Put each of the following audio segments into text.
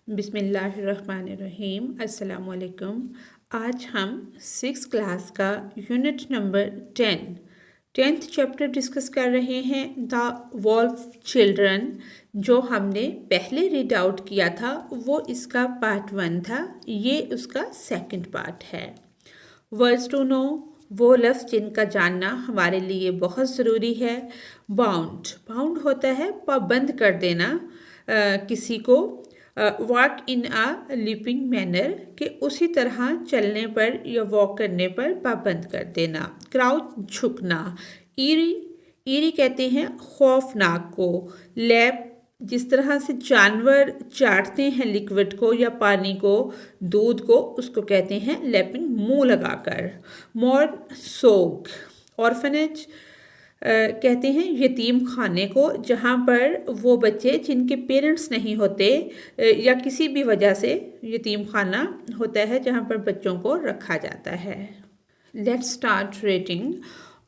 बिस्मिल्लाहिर्रहमानिर्रहीम अस्सलाम वालेकुम। आज हम 6 क्लास का unit number 10th chapter discuss कर रहे हैं, द वॉल्फ चिल्ड्रन। जो हमने पहले रीड आउट किया था वो इसका पार्ट 1 था, ये उसका सेकंड पार्ट है। वर्ड्स टू नो, वो लफ्ज़ जिनका जानना हमारे लिए बहुत ज़रूरी है। बाउंड होता है पाबंद कर देना किसी को। Walk in a leaping manner, कि उसी तरह चलने पर या वॉक करने पर पाबंद कर देना। क्राउच, झुकना। ईरी कहते हैं खौफनाक को। लैप, जिस तरह से जानवर चाटते हैं लिक्विड को या पानी को, दूध को, उसको कहते हैं लैपिंग, मुंह लगाकर। मोर, सोग। ऑर्फनेज कहते हैं यतीम खाने को, जहाँ पर वो बच्चे जिनके पेरेंट्स नहीं होते या किसी भी वजह से यतीम खाना होता है जहाँ पर बच्चों को रखा जाता है। Let's start rating.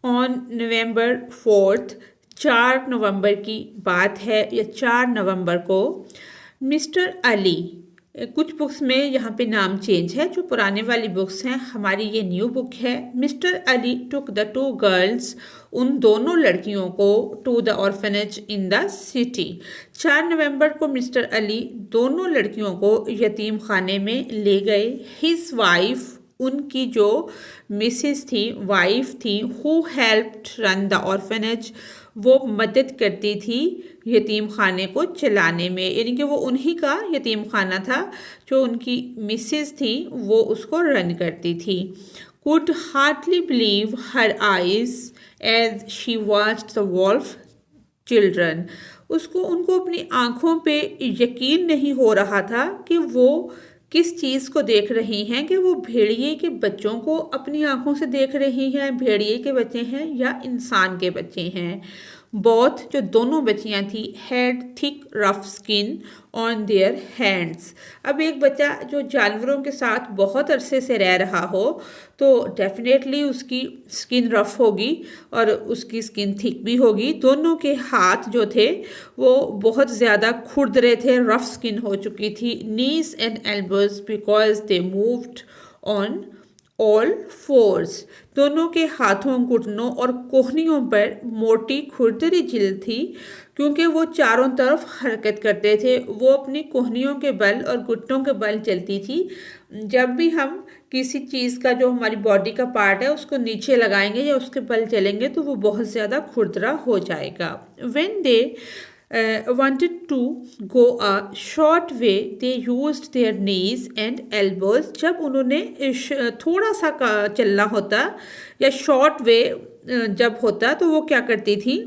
On November 4, 4 नवंबर की बात है, या 4 नवंबर को मिस्टर अली, कुछ बुक्स में यहाँ पे नाम चेंज है, जो पुराने वाली बुक्स हैं, हमारी ये न्यू बुक है। Mister Ali took the 2 girls, उन दोनों लड़कियों को, to the orphanage in the city. 4 नवंबर को मिस्टर अली दोनों लड़कियों को यतीम खाने में ले गए। हिज वाइफ, उनकी जो मिसेस थी, वाइफ थी, who helped run the orphanage, वो मदद करती थी यतीम खाने को चलाने में, यानी कि वो उन्हीं का यतीम खाना था, जो उनकी मिसेस थी वो उसको रन करती थी। Could hardly believe her eyes as she watched the wolf children, उनको अपनी आंखों पे यकीन नहीं हो रहा था कि वो किस चीज़ को देख रही हैं, कि वो भेड़िए के बच्चों को अपनी आंखों से देख रही हैं। भेड़िए के बच्चे हैं या इंसान के बच्चे हैं। बोथ, जो दोनों बच्चियां थी, had thick rough skin on their hands. अब एक बच्चा जो जानवरों के साथ बहुत अरसे से रह रहा हो तो डेफिनेटली उसकी स्किन रफ होगी और उसकी स्किन थिक भी होगी। दोनों के हाथ जो थे वो बहुत ज़्यादा खुरदरे थे, रफ स्किन हो चुकी थी। Knees and elbows because they moved on all force, दोनों के हाथों, घुटनों और कोहनियों पर मोटी खुरदरी जिल्द थी, क्योंकि वो चारों तरफ हरकत करते थे। वो अपनी कोहनियों के बल और घुटनों के बल चलती थी। जब भी हम किसी चीज़ का, जो हमारी बॉडी का पार्ट है, उसको नीचे लगाएंगे या उसके बल चलेंगे तो वो बहुत ज़्यादा खुरदरा हो जाएगा। When they wanted to go a short way, they used their knees and elbows. जब उन्होंने थोड़ा सा चलना होता या शॉर्ट वे जब होता तो वो क्या करती थी,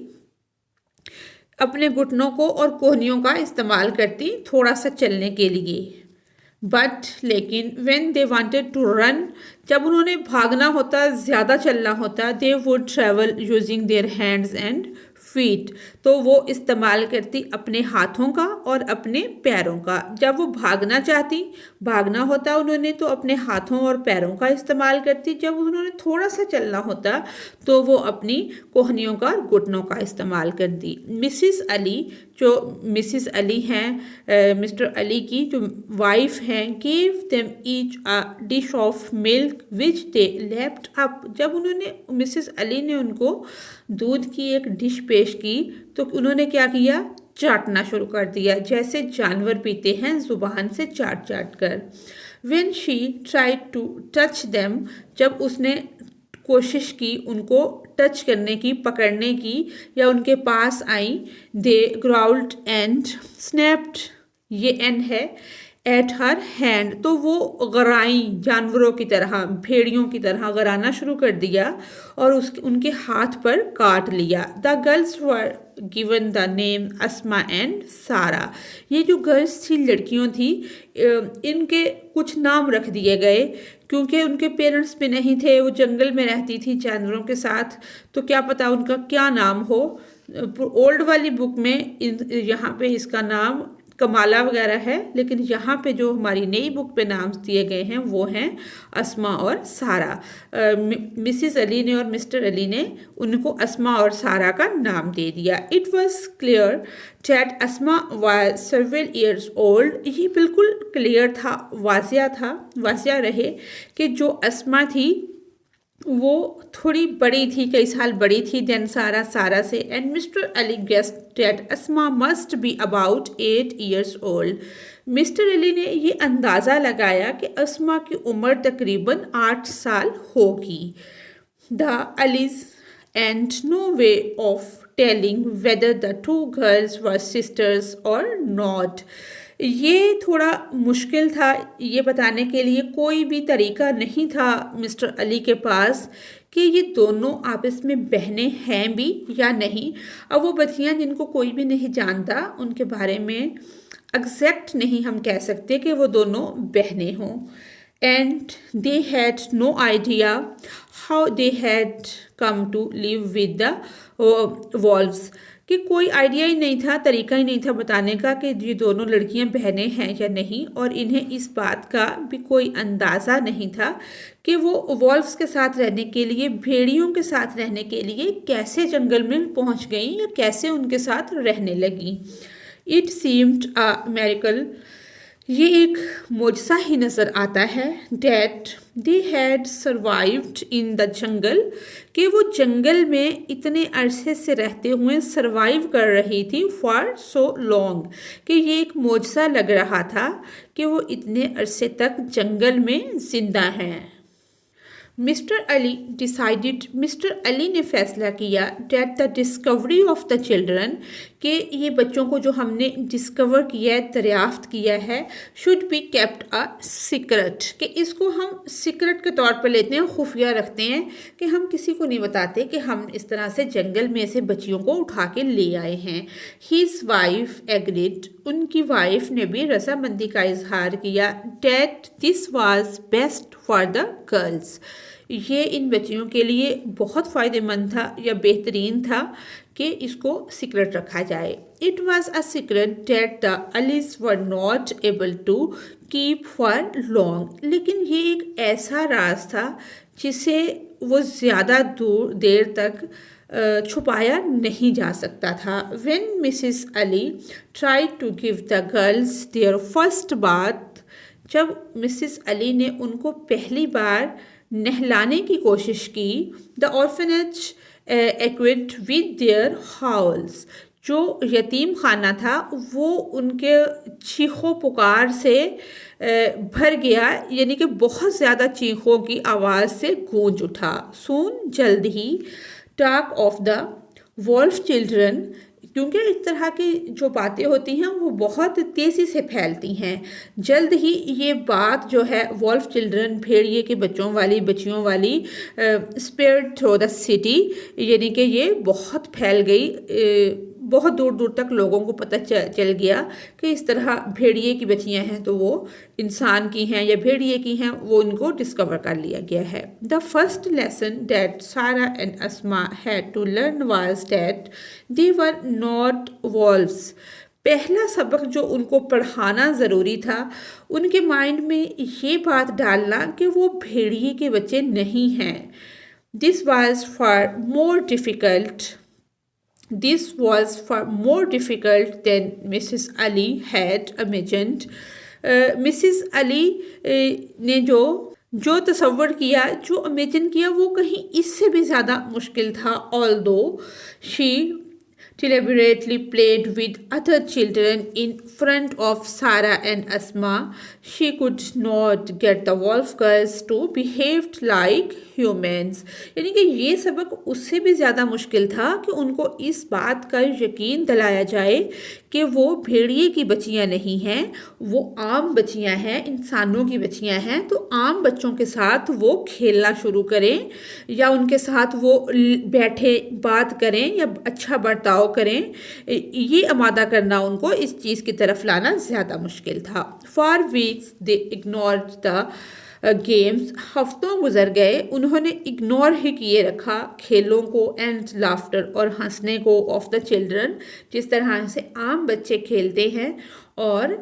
अपने घुटनों को और कोहनियों का इस्तेमाल करती थोड़ा सा चलने के लिए। लेकिन when they wanted to run, जब उन्होंने भागना होता, ज़्यादा चलना होता, they would travel using their hands and feet, तो वो इस्तेमाल करती अपने हाथों का और अपने पैरों का। जब वो भागना होता उन्होंने तो अपने हाथों और पैरों का इस्तेमाल करती। जब उन्होंने थोड़ा सा चलना होता तो वो अपनी कोहनियों का, घुटनों का इस्तेमाल करती। मिसिस अली, जो मिसिस अली हैं, मिस्टर अली की जो वाइफ हैं, give them each a dish of milk which they left up, जब उन्होंने, मिसिस अली ने उनको दूध की एक डिश पेश की तो उन्होंने क्या किया, चाटना शुरू कर दिया, जैसे जानवर पीते हैं जुबान से चाट चाट कर। When she tried to touch them, जब उसने कोशिश की उनको टच करने की, पकड़ने की, या उनके पास आई, they growled and snapped, ये एन है, एट हर हैंड, तो वो गराई, जानवरों की तरह, भेड़ियों की तरह गराना शुरू कर दिया और उनके हाथ पर काट लिया। The girls were given the name Asma and सारा, ये जो गर्ल्स थी, लड़कियों थी, इनके कुछ नाम रख दिए गए, क्योंकि उनके पेरेंट्स भी नहीं थे, वो जंगल में रहती थी जानवरों के साथ, तो क्या पता उनका क्या नाम हो। ओल्ड वाली बुक में यहाँ पे इसका नाम कमाला वगैरह है, लेकिन यहाँ पे जो हमारी नई बुक पे नाम दिए गए हैं वो हैं अस्मा और सारा। मिसिस अली ने और मिस्टर अली ने उनको अस्मा और सारा का नाम दे दिया। It was clear that Asma was several years old. ये बिल्कुल क्लियर था, वाजिया रहे कि जो अस्मा थी वो थोड़ी बड़ी थी, कई साल बड़ी थी देन सारा से। And mister Ali guessed that Asma must be about 8 years old. Mister Ali ने ये अंदाज़ा लगाया कि अस्मा की उम्र तकरीबन 8 साल होगी। The Alis and no way of telling whether the 2 girls were sisters or not. ये थोड़ा मुश्किल था, ये बताने के लिए कोई भी तरीका नहीं था मिस्टर अली के पास कि ये दोनों आपस में बहनें हैं भी या नहीं। अब वो बच्चियाँ जिनको कोई भी नहीं जानता उनके बारे में एग्जैक्ट नहीं हम कह सकते कि वो दोनों बहनें हों। And they had no idea how they had come to live with the wolves, कि कोई आइडिया ही नहीं था, तरीका ही नहीं था बताने का कि ये दोनों लड़कियां बहनें हैं या नहीं। और इन्हें इस बात का भी कोई अंदाज़ा नहीं था कि वो वॉल्व्स के साथ रहने के लिए, भेड़ियों के साथ रहने के लिए कैसे जंगल में पहुंच गई या कैसे उनके साथ रहने लगी। इट सीम्ड अ मिरेकल, ये एक मौजज़ा ही नज़र आता है। That they had survived in the jungle, कि वो जंगल में इतने अरसे से रहते हुए सर्वाइव कर रही थी फॉर सो लॉन्ग, कि ये एक मौजज़ा लग रहा था कि वो इतने अरसे तक जंगल में ज़िंदा हैं। मिस्टर अली ने फैसला किया that the discovery of the children, कि ये बच्चों को जो हमने डिस्कवर किया है, दरियाफ्त किया है, should be kept a secret, कि इसको हम सीक्रेट के तौर पर लेते हैं, खुफिया रखते हैं, कि हम किसी को नहीं बताते कि हम इस तरह से जंगल में से बच्चियों को उठा के ले आए हैं। हिज वाइफ एग्रीड, उनकी वाइफ ने भी रजामंदी का इजहार किया। That this was best for the girls, ये इन बच्चियों के लिए बहुत फ़ायदेमंद था या बेहतरीन था कि इसको सीक्रेट रखा जाए। It was a secret that the Alis were not able to keep for long, लेकिन ये एक ऐसा राज था जिसे वो ज़्यादा देर तक छुपाया नहीं जा सकता था। When Mrs Ali tried to give the girls their first bath, जब मिसिस अली ने उनको पहली बार नहलाने की कोशिश की, the orphanage equipped with their howls, जो यतीम खाना था वो उनके चीखों पुकार से भर गया, यानी कि बहुत ज़्यादा चीखों की आवाज़ से गूंज उठा। सून, जल्द ही, talk of the wolf children, क्योंकि इस तरह की जो बातें होती हैं वो बहुत तेज़ी से फैलती हैं। जल्द ही ये बात जो है वॉल्फ चिल्ड्रन, भेड़िए के बच्चियों वाली स्प्रेड थ्रू द सिटी, यानी कि ये बहुत फैल गई, बहुत दूर दूर तक लोगों को पता चल गया कि इस तरह भेड़िए की बच्चियां हैं तो वो इंसान की हैं या भेड़िए की हैं, वो उनको डिस्कवर कर लिया गया है। The first lesson that Sara and Asma had to learn was that they were not wolves. पहला सबक जो उनको पढ़ाना ज़रूरी था, उनके माइंड में ये बात डालना कि वो भेड़िए के बच्चे नहीं हैं। This was for more difficult This was far more difficult than Mrs. Ali had imagined. Mrs. Ali ने जो तसव्वुर किया, जो इमेजिन किया, वो कहीं इससे भी ज़्यादा मुश्किल था। Although she deliberately played with other children in front of Sarah and Asma, she could not get the wolf girls to behave like humans. यानी कि ये सबक उससे भी ज़्यादा मुश्किल था कि उनको इस बात का यकीन दिलाया जाए कि वो भेड़िए की बच्चियां नहीं हैं, वो आम बच्चियां हैं, इंसानों की बच्चियां हैं। तो आम बच्चों के साथ वो खेलना शुरू करें या उनके साथ वो बैठे बात करें या अच्छा बर्ताव करें, ये आमादा करना उनको इस चीज़ की तरफ लाना ज़्यादा मुश्किल था। For weeks they ignored the games. हफ्तों गुजर गए, उन्होंने इग्नोर ही किए रखा खेलों को एंड लाफ्टर और हंसने को ऑफ द चिल्ड्रन, जिस तरह से आम बच्चे खेलते हैं और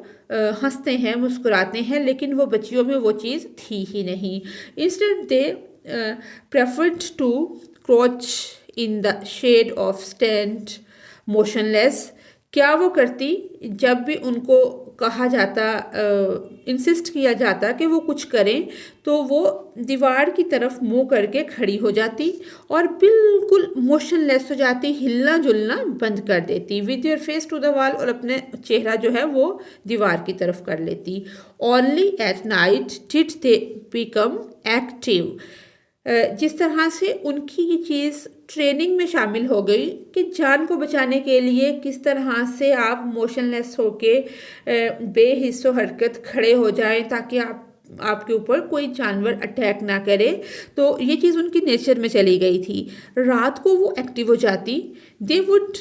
हंसते हैं, मुस्कुराते हैं, लेकिन वो बच्चियों में वो चीज़ थी ही नहीं। Instead they preferred to crouch in the shade of stand motionless. क्या वो करती, जब भी उनको कहा जाता, इंसिस्ट किया जाता कि वो कुछ करें, तो वो दीवार की तरफ मुंह करके खड़ी हो जाती और बिल्कुल मोशनलेस हो जाती, हिलना जुलना बंद कर देती, with your face to the wall, और अपने चेहरा जो है वो दीवार की तरफ कर लेती। Only at night did they become active. जिस तरह से उनकी ये चीज़ ट्रेनिंग में शामिल हो गई कि जान को बचाने के लिए किस तरह से आप मोशनलेस होके बेहिस्सो हरकत खड़े हो जाएं ताकि आपके ऊपर कोई जानवर अटैक ना करे। तो ये चीज़ उनकी नेचर में चली गई थी। रात को वो एक्टिव हो जाती। They would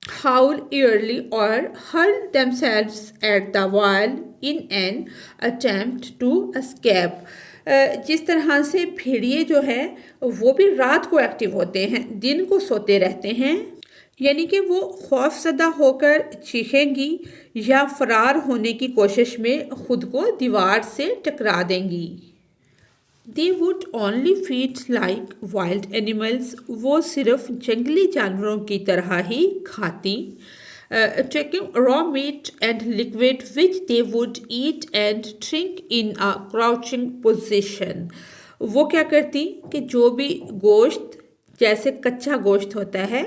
howl early or hurl themselves at the wall in an attempt to escape। जिस तरह से भेड़िए जो है वो भी रात को एक्टिव होते हैं, दिन को सोते रहते हैं, यानी कि वो खौफजदा होकर चीखेंगी या फरार होने की कोशिश में खुद को दीवार से टकरा देंगी। They would only feed like wild animals। वो सिर्फ जंगली जानवरों की तरह ही खाती। Taking raw meat and liquid which they would eat and drink in a crouching position। वो क्या करती कि जो भी गोश्त, जैसे कच्चा गोश्त होता है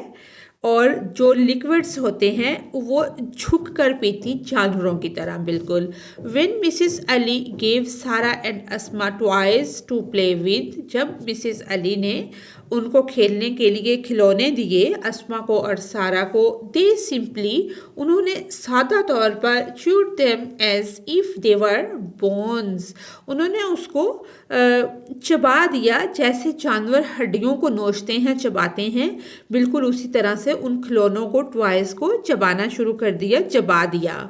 और जो लिक्विड्स होते हैं, वो झुक कर पीती जानवरों की तरह बिल्कुल। When Mrs Ali gave Sara and Asma toys to play with. जब मिसिस अली ने उनको खेलने के लिए खिलौने दिए, अस्मा को और सारा को, दे सिंपली, उन्होंने सादा तौर पर chewed them as if they were bones. उन्होंने उसको चबा दिया जैसे जानवर हड्डियों को नोचते हैं, चबाते हैं, बिल्कुल उसी तरह से उन खिलौनों को, टॉयज को चबाना शुरू कर दिया, चबा दिया।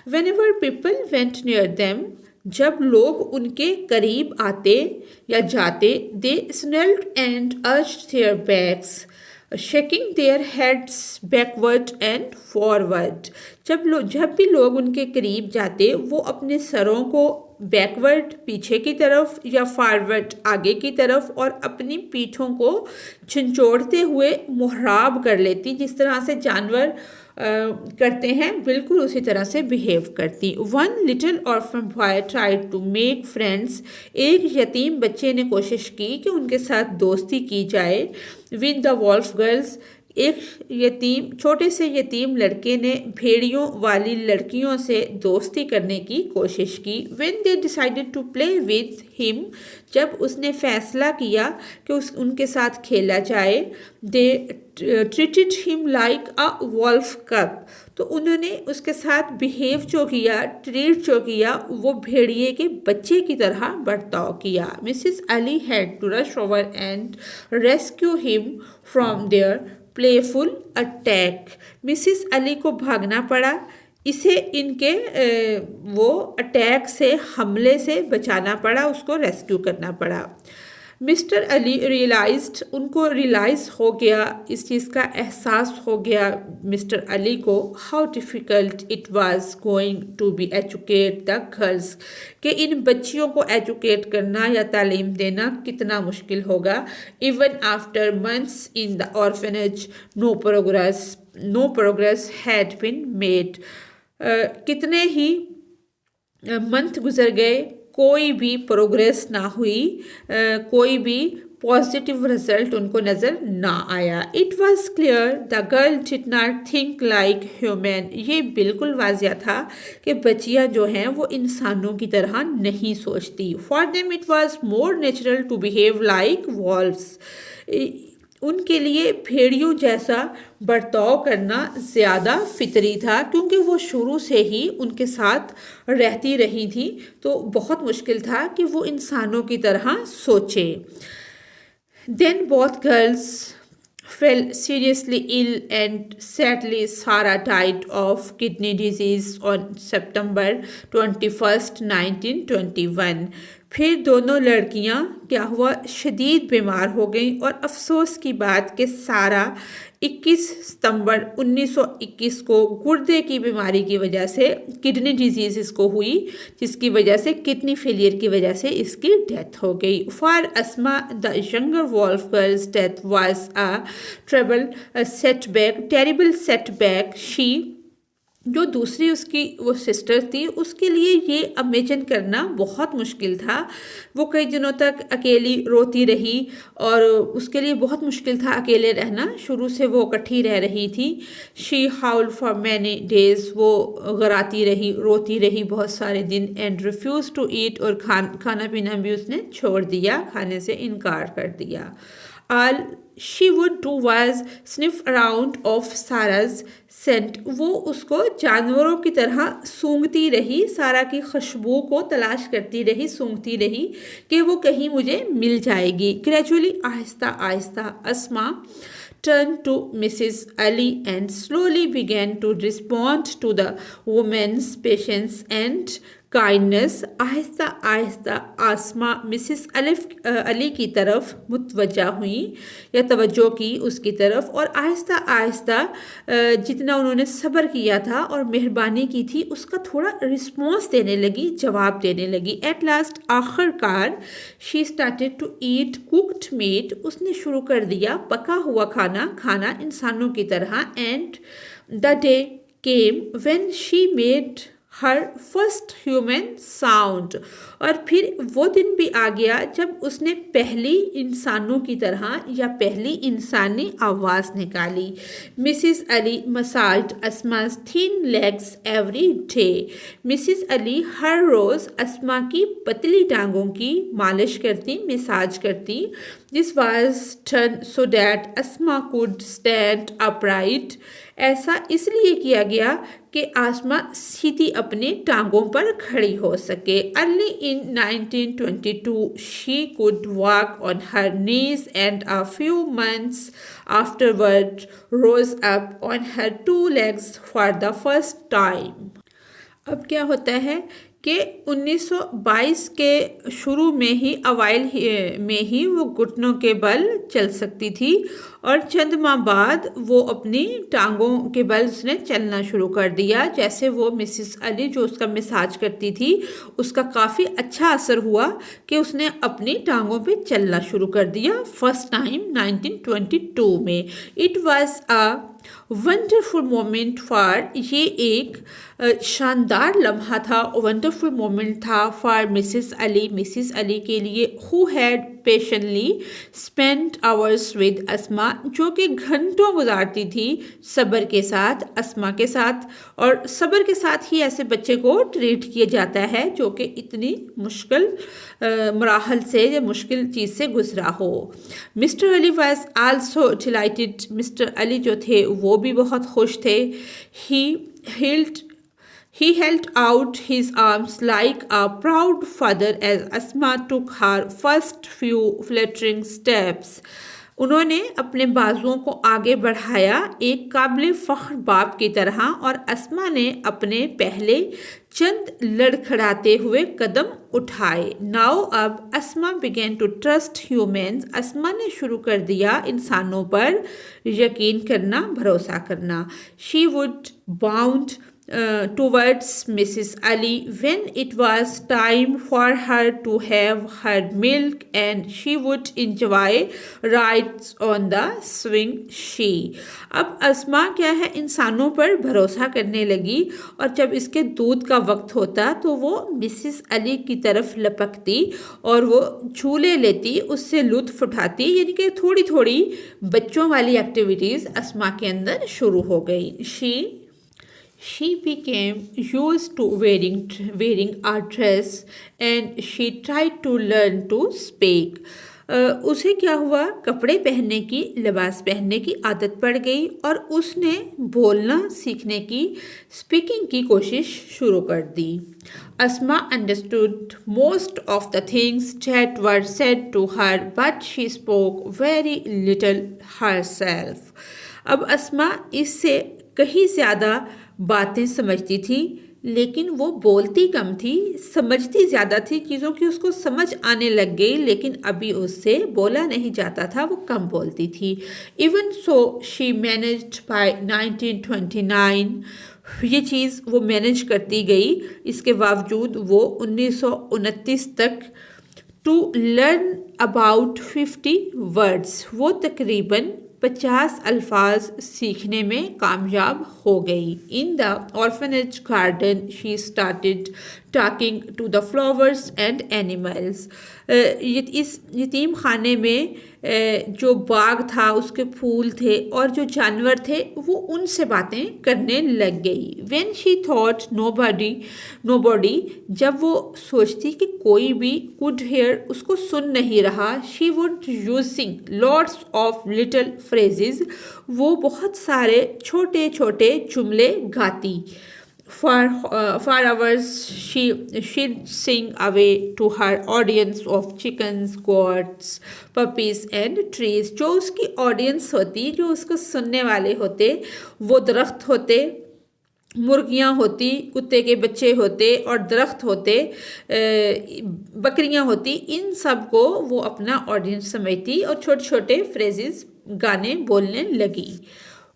Whenever people went near them, जब लोग उनके करीब आते या जाते, they snarled and arched their backs shaking their heads backward and forward. जब भी लोग उनके करीब जाते, वो अपने सरों को बैकवर्ड पीछे की तरफ या फॉरवर्ड आगे की तरफ और अपनी पीठों को झंझोड़ते हुए मुहराब कर लेती, जिस तरह से जानवर करते हैं, बिल्कुल उसी तरह से बिहेव करती। One little orphan boy tried to make friends. एक यतीम बच्चे ने कोशिश की कि उनके साथ दोस्ती की जाए विद द वॉल्फ गर्ल्स। एक छोटे से यतीम लड़के ने भेड़ियों वाली लड़कियों से दोस्ती करने की कोशिश की। When they decided to play with him, जब उसने फैसला किया कि उनके साथ खेला जाए, they treated him like a wolf cub. तो उन्होंने उसके साथ बिहेव जो किया, ट्रीट जो किया, वो भेड़िए के बच्चे की तरह बर्ताव किया। Mrs Ali had to rush over and rescue him from their playful attack. Mrs Ali को भागना पड़ा, इसे इनके वो अटैक से, हमले से बचाना पड़ा, उसको रेस्क्यू करना पड़ा। मिस्टर अली रियलाइज्ड, उनको रियलाइज़ हो गया, इस चीज़ का एहसास हो गया मिस्टर अली को, how difficult it was going to be educate the girls, कि इन बच्चियों को एजुकेट करना या तालीम देना कितना मुश्किल होगा। Even after months in the orphanage no progress had been made. कितने ही मंथ गुजर गए, कोई भी प्रोग्रेस ना हुई, कोई भी पॉजिटिव रिजल्ट उनको नज़र ना आया। It was clear the girl did not think like human. ये बिल्कुल वाजिया था कि बच्चियाँ जो हैं वो इंसानों की तरह नहीं सोचती। For them it was more natural to behave like wolves. उनके लिए भेड़ियों जैसा बर्ताव करना ज़्यादा फितरी था, क्योंकि वो शुरू से ही उनके साथ रहती रही थी, तो बहुत मुश्किल था कि वो इंसानों की तरह सोचे। Then both girls fell seriously ill and sadly Sarah died of kidney disease on September 21st, 1921। फिर दोनों लड़कियां क्या हुआ, शदीद बीमार हो गईं और अफसोस की बात कि सारा 21 सितंबर 1921 को गुर्दे की बीमारी की वजह से, किडनी डिजीज इसको हुई, जिसकी वजह से किडनी फेलियर की वजह से इसकी डेथ हो गई। For Asma the younger wolf girl's death was a terrible setback. She, जो दूसरी उसकी वो सिस्टर थी, उसके लिए ये इमेजिन करना बहुत मुश्किल था। वो कई दिनों तक अकेली रोती रही और उसके लिए बहुत मुश्किल था अकेले रहना, शुरू से वो इकट्ठी रह रही थी। She howl for many days, वो गराती रही, रोती रही बहुत सारे दिन। एंड रिफ्यूज टू ईट, और खाना पीना भी उसने छोड़ दिया, खाने से इनकार कर दिया। All she would do was sniff around of Sarah's scent. वो उसको जानवरों की तरह सूंघती रही, सारा की खुशबू को तलाश करती रही, सूंघती रही कि वो कहीं मुझे मिल जाएगी। Gradually, Aahista Aahista Asma turned to Mrs. Ali and slowly began to respond to the woman's patience and kindness. Aahista Aahista Asma Mrs Ali की तरफ मुतवज्जा हुई या तवज्जो की उसकी तरफ, और आहिस्ता आहिस्ता जितना उन्होंने सब्र किया था और मेहरबानी की थी उसका थोड़ा रिस्पॉन्स देने लगी, जवाब देने लगी। एट लास्ट, आखिरकार, she started to eat cooked meat, उसने शुरू कर दिया पका हुआ खाना खाना इंसानों की तरह। And the day came when she made her first human sound, और फिर वो दिन भी आ गया जब उसने पहली इंसानों की तरह या पहली इंसानी आवाज़ निकाली। Mrs Ali massaged Asma's thin legs every day. Mrs Ali हर रोज़ अस्मा की पतली टांगों की मालिश करती, मसाज करती। This was done so that Asma could stand upright. ऐसा इसलिए किया गया कि आसमा सीधी अपनी टांगों पर खड़ी हो सके। Early in 1922 she could walk on her knees and a few months afterward rose up on her 2 legs for the first time. अब क्या होता है कि 1922 के शुरू में ही, अवाइल में ही वो घुटनों के बल चल सकती थी, और चंद माह बाद वो अपनी टांगों के बल उसने चलना शुरू कर दिया। जैसे वो मिसिस अली जो उसका मसाज करती थी उसका काफ़ी अच्छा असर हुआ कि उसने अपनी टांगों पे चलना शुरू कर दिया फर्स्ट टाइम 1922 में। It was a wonderful moment for, ये एक शानदार लम्हा था, वंडरफुल मोमेंट था फॉर मिसिस अली के लिए, who had patiently spend hours with Asma, जो कि घंटों गुजारती थी सब्र के साथ अस्मा के साथ, और सब्र के साथ ही ऐसे बच्चे को ट्रीट किया जाता है जो कि इतनी मुश्किल मराहल से या मुश्किल चीज़ से गुजरा हो। Mister Ali was also dilated, mister Ali जो थे वो भी बहुत खुश थे। He held out his arms like a proud father as Asma took her first few fluttering steps. उन्होंने अपने बाजुओं को आगे बढ़ाया एक काबिल फ़ख्र बाप की तरह, और अस्मा ने अपने पहले चंद लड़खड़ाते हुए कदम उठाए। नाउ अब अस्मा बिगेन टू ट्रस्ट ह्यूमन्स, अस्मा ने शुरू कर दिया इंसानों पर यकीन करना, भरोसा करना। She would bound towards Mrs. Ali when it was time for her to have her milk, and she would enjoy rides on the swing she. अब अस्मा क्या है, इंसानों पर भरोसा करने लगी, और जब इसके दूध का वक्त होता तो वो मिसिस अली की तरफ लपकती और वो झूले लेती, उससे लुत्फ उठाती, यानी कि थोड़ी थोड़ी बच्चों वाली एक्टिविटीज़ अस्मा के अंदर शुरू हो गई। She became used to wearing a dress and she tried to learn to speak. उसे क्या हुआ, कपड़े पहनने की, लिबास पहनने की आदत पड़ गई, और उसने बोलना सीखने की, स्पीकिंग की कोशिश शुरू कर दी। अस्मा understood most of the things that were said to her, but she spoke very little herself. अब अस्मा इससे कहीं ज़्यादा बातें समझती थी लेकिन वो बोलती कम थी, समझती ज़्यादा थी, चीज़ों की उसको समझ आने लग गई, लेकिन अभी उससे बोला नहीं जाता था, वो कम बोलती थी। Even so she managed by 1929, ये चीज़ वो मैनेज करती गई, इसके बावजूद वो 1929 तक टू लर्न अबाउट 50 वर्ड्स, वो तकरीबन 50 अल्फाज सीखने में कामयाब हो गई। In the orphanage garden she started talking to the flowers and animals. इस यतीम खाने में जो बाग था, उसके फूल थे और जो जानवर थे, वो उनसे बातें करने लग गई। व्हेन शी थॉट नोबॉडी, जब वो सोचती कि कोई भी कुड हेयर, उसको सुन नहीं रहा, she would using lots of little phrases, वो बहुत सारे छोटे छोटे जुमले गाती। For hours, she'd sing away to her audience of chickens, goats, puppies and trees. जो उसकी ऑडियंस होती, जो उसको सुनने वाले होते, वो दरख्त होते, मुर्गियाँ होती, कुत्ते के बच्चे होते और दरख्त होते, बकरियाँ होती, इन सब को वो अपना ऑडियंस समझती और छोटे छोटे फ्रेजेस गाने बोलने लगी।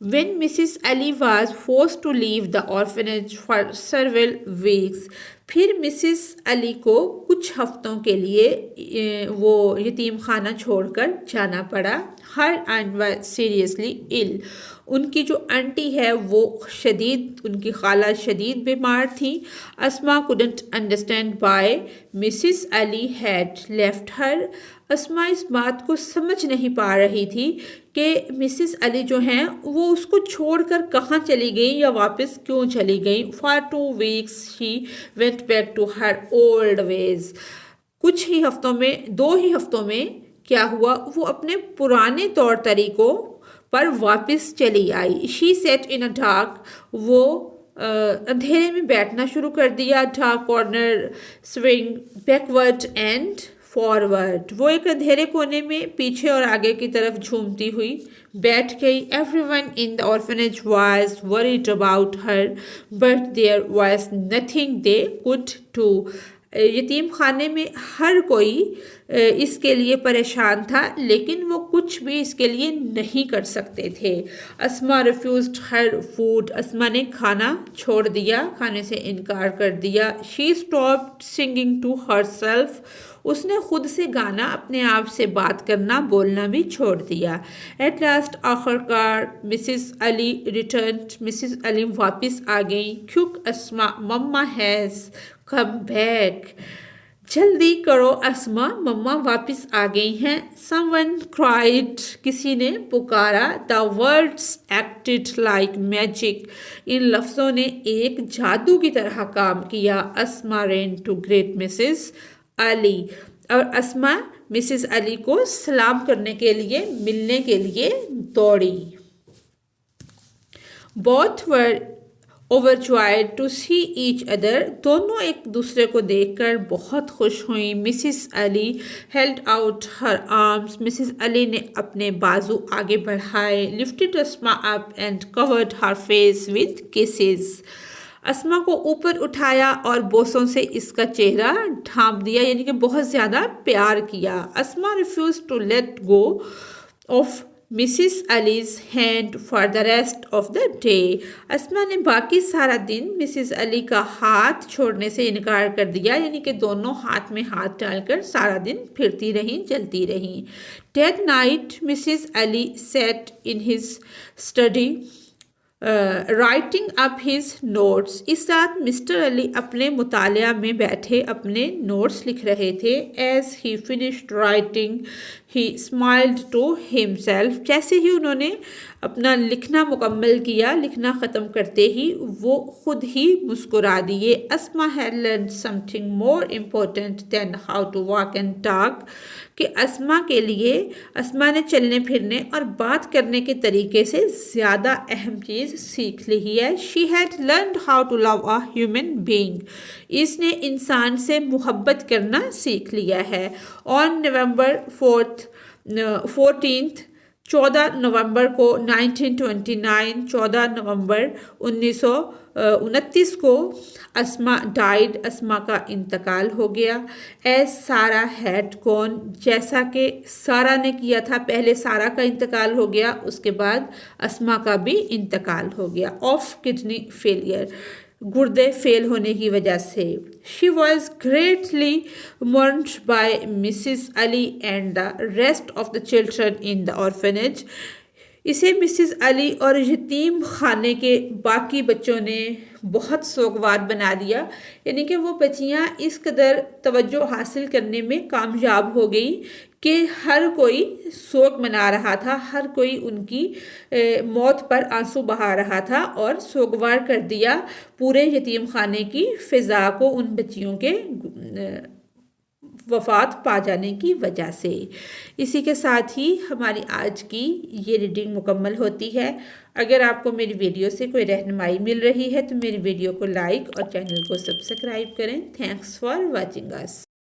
When Mrs. Ali was forced to leave the orphanage for several weeks, फिर मिसिस अली को कुछ हफ्तों के लिए वो यतीम खाना छोड़कर जाना पड़ा। हर aunt was seriously ill. उनकी जो आंटी है वो उनकी खाला शदीद बीमार थी। अस्मा couldn't understand why Mrs Ali had left her. अस्मा इस बात को समझ नहीं पा रही थी कि मिसिस अली जो हैं वो उसको छोड़कर कहाँ चली गई या वापस क्यों चली गई। For 2 weeks she went back to her old ways. कुछ ही हफ्तों में, 2 ही हफ्तों में क्या हुआ, वो अपने पुराने तौर तरीकों पर वापस चली आई। She sat in a dark, वो अंधेरे में बैठना शुरू कर दिया। Dark corner, swing backward and forward, वो एक अंधेरे कोने में पीछे और आगे की तरफ झूमती हुई बैठ गई। Everyone in the orphanage was worried about her but there was nothing they could do. यतीम खाने में हर कोई इसके लिए परेशान था, लेकिन वो कुछ भी इसके लिए नहीं कर सकते थे। अस्मा रिफ्यूज्ड हर फूड, अस्मा ने खाना छोड़ दिया, खाने से इनकार कर दिया। She stopped singing to herself, उसने खुद से गाना, अपने आप से बात करना, बोलना भी छोड़ दिया। एट लास्ट, आखिरकार Mrs Ali return, Mrs Ali वापस आ गई। क्योंकि अस्मा, मम्मा हैज़ कम बैक, जल्दी करो अस्मा, मम्मा वापस आ गई हैं। समवन क्राइड, किसी ने पुकारा। The words acted like magic, इन लफ्ज़ों ने एक जादू की तरह काम किया। Asma ran to greet Mrs Ali, और अस्मा मिसिस अली को सलाम करने के लिए, मिलने के लिए दौड़ी। Both were overjoyed to see each other, दोनों एक दूसरे को देखकर बहुत खुश हुई। Mrs Ali held out her arms, Mrs Ali ने अपने बाजू आगे बढ़ाए। Lifted Asma up and covered her face with kisses, Asma को ऊपर उठाया और बोसों से इसका चेहरा ढांप दिया, यानी कि बहुत ज़्यादा प्यार किया। Asma refuse to let go of Mrs Ali's hand for the rest of the day, Asma ने बाकी सारा दिन मिसिस अली का हाथ छोड़ने से इनकार कर दिया, यानी कि दोनों हाथ में हाथ डालकर सारा दिन फिरती रहीं, चलती रहीं। That night Mrs Ali sat in his study writing up his notes, इस रात मिस्टर अली अपने मुतालिया में बैठे अपने नोट्स लिख रहे थे। As he finished writing he smiled to himself, जैसे ही उन्होंने अपना लिखना मुकम्मल किया, लिखना ख़त्म करते ही वो खुद ही मुस्कुरा दिए। Asma had learn something more important than how to walk and talk, कि अस्मा के लिए, अस्मा ने चलने फिरने और बात करने के तरीके से ज़्यादा अहम चीज़ सीख ली है। She had learned how to love a human being, इसने इंसान से मोहब्बत करना सीख लिया है। ऑन नवंबर 14 14 नवंबर को 1929, 14 नवंबर 29 को अस्मा डाइड, अस्मा का इंतकाल हो गया। एज सारा हैड गॉन, जैसा कि सारा ने किया था, पहले सारा का इंतकाल हो गया, उसके बाद अस्मा का भी इंतकाल हो गया। ऑफ किडनी फेलियर, गुर्दे फेल होने की वजह से। She was greatly mourned by Mrs Ali and the rest of the children in the orphanage. इसे मिसिस अली और यतीम खाने के बाकी बच्चों ने बहुत सोगवार बना दिया, यानी कि वो बच्चियाँ इस कदर तवज्जो हासिल करने में कामयाब हो गई कि हर कोई शोक मना रहा था, हर कोई उनकी मौत पर आंसू बहा रहा था और सोगवार कर दिया पूरे यतीम खाने की फ़िज़ा को उन बच्चियों के वफ़ात पा जाने की वजह से। इसी के साथ ही हमारी आज की ये रीडिंग मुकम्मल होती है। अगर आपको मेरी वीडियो से कोई रहनुमाई मिल रही है तो मेरी वीडियो को लाइक और चैनल को सब्सक्राइब करें। Thanks for watching us.